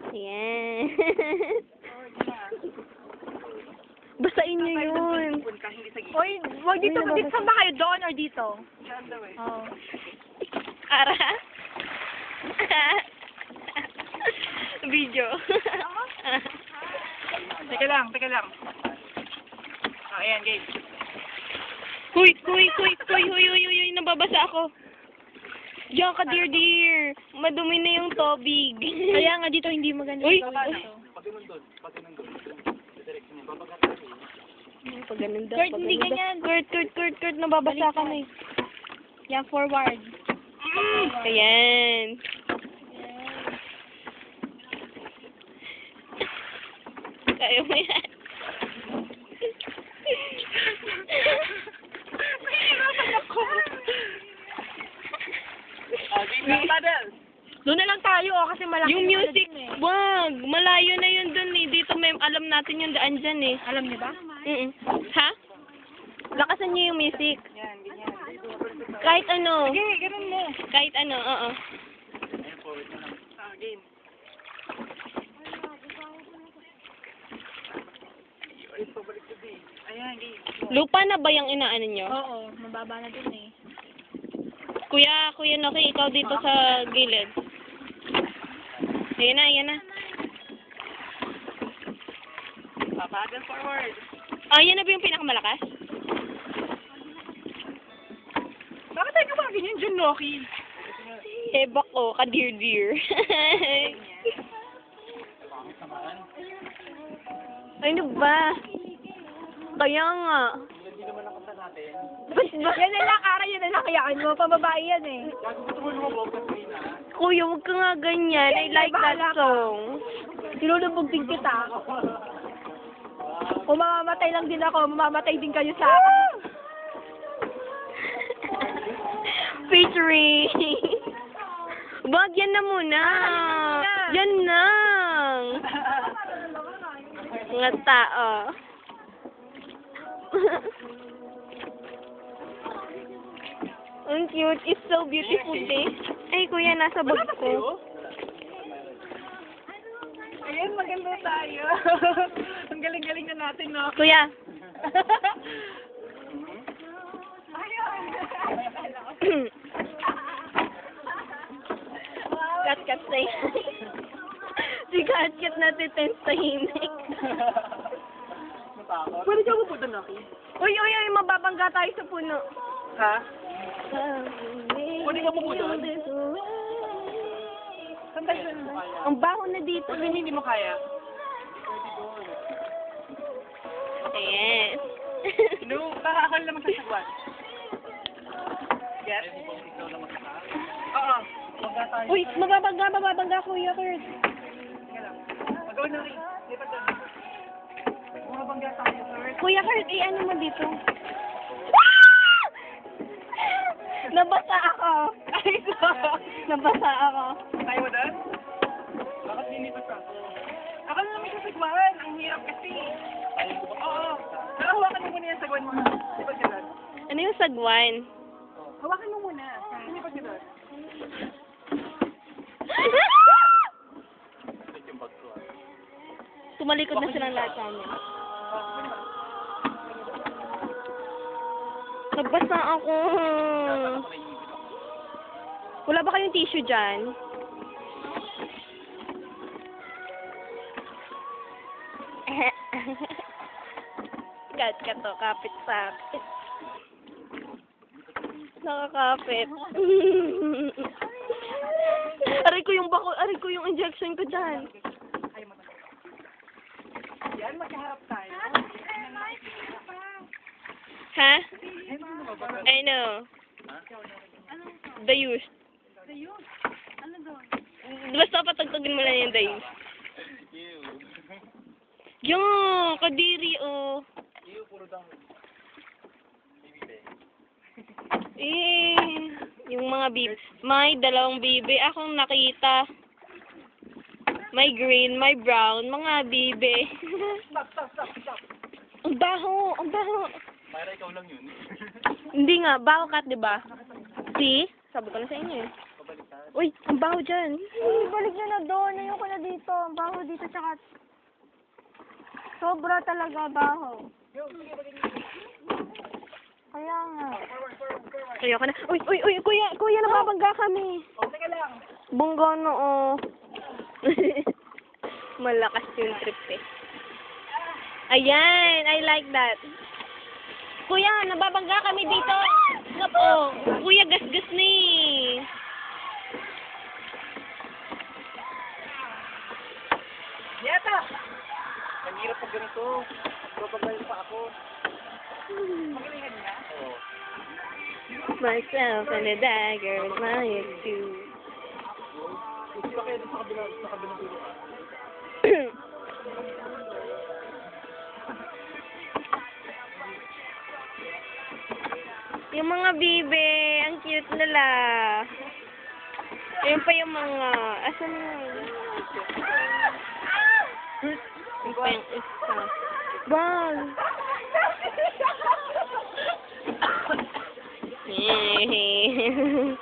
Ayan. Basain niyo yun. Uy, wag dito. Dito saan ba kayo? Doon or dito? Oo. Ara. Video. Teka lang. Oh, ayan, game. Huy, nababasa ako. Diyan ka, dear. Madumi na yung tubig. Kaya nga dito hindi maganda. Uy! Pag ganun doon. Kurt, hindi ganyan. Kurt, nababasa ka na eh. Yan, forward. Ayan. Kaya mo yan. Doon na lang tayo kasi malaki. Yung music, dun eh. wag. Malayo na yun dun eh. Dito may alam natin yung daan dyan eh. Alam niyo ba? Ha? Lakasan niyo yung music. Kahit ano. Sige, ganun mo. Kahit ano, oo. Game. Ayan, game. Lupa na ba yung inaano nyo? Oo, mababa na dun eh. Kuya Noki, ikaw dito sa gilid. Ayan na. Paddle forward. Ah, yan na ba yung pinakamalakas? Bakit tayo gumaganyan dyan, Loki? Hebak ko, ka-dear. Ano ba? Kaya nga. Yan na lang, Ara, yan na lang. Kayaan mo, pambabae yan eh. Kuya, huwag ka nga ganyan. I like that song. Sinulubugin kita. Kung mamamatay lang din ako, mamamatay din kayo sa akin. Featuring. Wag, yan na muna. Yan na. Mga tao. Ang cute. It's so beautiful day. Ay, kuya, nasa bag ko. Ayun, maganda tayo. Ang galing-galing na natin, no? Kuya. Kat na yun. Si Kat natin tahimik. Pwede ka pupunta, Loki? Uy, mababangga tayo sa puno. Ha? Pwede ka pupunta? Saan tayo doon? Ang baho na dito. Pwede hindi mo kaya? Ayan. No, kakakal naman sa sagwan. Yes? Oo. Magka tayo. Uy, mababangga, Kuya Kurt. Sige lang. Magawin na rin. Lipat doon. Mabangga tayo, sir. Kuya Kurt, ano mo dito? Nabasa ako. Nabasa ako. Tayo mo doon? Bakit linipas ka? Ako na naman sa sagwan. Ang hirap kasi. Oo. Pero hawakan mo muna yung sagwan mo. Lipat ka doon. Ano yung sagwan? Hawakan mo muna. Lipat ka doon. Tumalikod na silang lahat namin. Nabasa ako. Wala ba kayong tissue dyan? Kat to, kapit sa kapit. Nakakapit. Aray ko yung injection ko dyan. Yan, magkaharap tayo. Ha? I know. The use. Ano doon? Basta patagtagin mo lang yung the use. Yung kadiri, oh. Yung mga bibi. May dalawang bibi akong nakita. May green, may brown, mga bibi. Stop. Ang baho. Mayra, ikaw lang yun. Hindi nga, baho kat, diba? See? Sabi ko na sa inyo eh. Uy, ang baho dyan. Balik nyo na doon. Ayoko na dito. Baho dito, tsaka sobra talaga baho. Kaya nga. Ayoko na. Uy, uy, uy, kuya, nababangga kami. Oh, teka lang. Bunggono, oh. Malakas yung trip eh. Ayan, I like that. Kuya, nababangga kami dito. Oh, kuya, gas-gas na eh. Yeta! Ang hirap pag ganito. Propagayin pa ako. Magalingan niya? Oo. Myself and a dagger, my two. Hindi ba kayo sa kabilang dulo? Yung mga bibe, ang cute nila. Ayun pa yung mga, asan yun? Yung pa yung isa. Bang! Hehehe.